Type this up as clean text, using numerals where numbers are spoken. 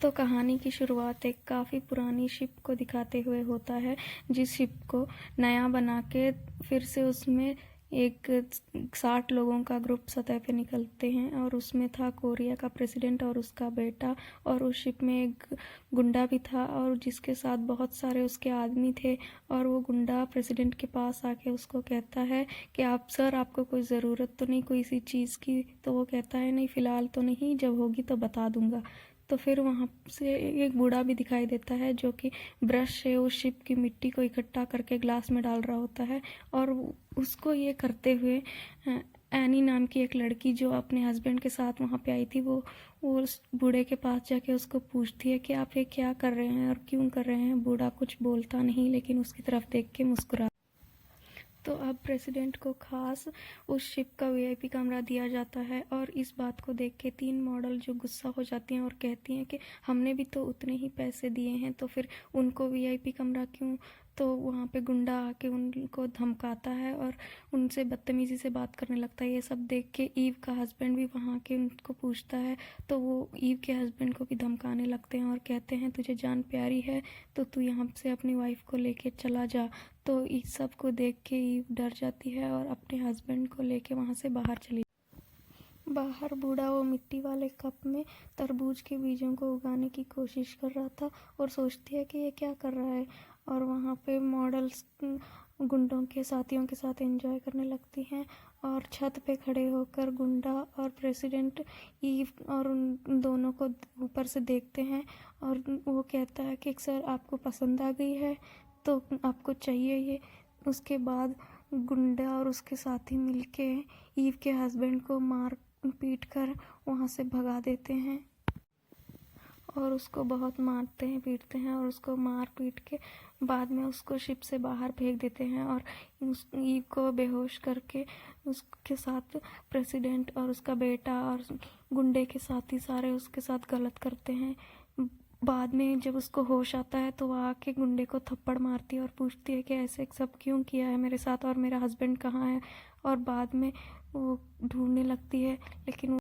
तो कहानी की शुरुआत एक काफ़ी पुरानी शिप को दिखाते हुए होता है, जिस शिप को नया बना के फिर से उसमें एक 60 लोगों का ग्रुप सतह पे निकलते हैं और उसमें था कोरिया का प्रेसिडेंट और उसका बेटा। और उस शिप में एक गुंडा भी था और जिसके साथ बहुत सारे उसके आदमी थे। और वो गुंडा प्रेसिडेंट के पास आके उसको कहता है कि आप सर, आपको कोई ज़रूरत तो नहीं कोई सी चीज़ की? तो वो कहता है नहीं, फ़िलहाल तो नहीं, जब होगी तो बता दूंगा। तो फिर वहाँ से एक बूढ़ा भी दिखाई देता है जो कि ब्रश से उस शिप की मिट्टी को इकट्ठा करके ग्लास में डाल रहा होता है। और उसको ये करते हुए एनी नाम की एक लड़की जो अपने हस्बैंड के साथ वहाँ पे आई थी, वो उस बूढ़े के पास जाके उसको पूछती है कि आप ये क्या कर रहे हैं और क्यों कर रहे हैं। बूढ़ा कुछ बोलता नहीं, लेकिन उसकी तरफ देख के मुस्कुरा। तो अब प्रेसिडेंट को खास उस शिप का वीआईपी कमरा दिया जाता है और इस बात को देख के 3 मॉडल जो गुस्सा हो जाती हैं और कहती हैं कि हमने भी तो उतने ही पैसे दिए हैं, तो फिर उनको वीआईपी कमरा क्यों? तो वहाँ पे गुंडा आके उनको धमकाता है और उनसे बदतमीज़ी से बात करने लगता है। ये सब देख के ईव का हस्बैंड भी वहाँ के उनको पूछता है, तो वो ईव के हस्बैंड को भी धमकाने लगते हैं और कहते हैं तुझे जान प्यारी है तो तू यहाँ से अपनी वाइफ को लेके चला जा। तो इस सब को देख के ईव डर जाती है और अपने हस्बैंड को लेके वहाँ से बाहर चली। बाहर बूढ़ा वो मिट्टी वाले कप में तरबूज के बीजों को उगाने की कोशिश कर रहा था और सोचती है कि ये क्या कर रहा है। और वहाँ पे मॉडल्स गुंडों के साथियों के साथ एंजॉय करने लगती हैं और छत पे खड़े होकर गुंडा और प्रेसिडेंट ईव और उन दोनों को ऊपर से देखते हैं। और वो कहता है कि सर, आपको पसंद आ गई है तो आपको चाहिए ये। उसके बाद गुंडा और उसके साथी मिलके ईव के हस्बैंड को मार पीट कर वहाँ से भगा देते हैं और उसको बहुत मारते हैं, पीटते हैं और उसको मार पीट के बाद में उसको शिप से बाहर फेंक देते हैं। और उस ईव को बेहोश करके उसके साथ प्रेसिडेंट और उसका बेटा और गुंडे के साथी सारे उसके साथ गलत करते हैं। बाद में जब उसको होश आता है तो वह आके गुंडे को थप्पड़ मारती है और पूछती है कि ऐसे सब क्यों किया है मेरे साथ और मेरा हस्बैंड कहाँ है। और बाद में वो ढूंढने लगती है, लेकिन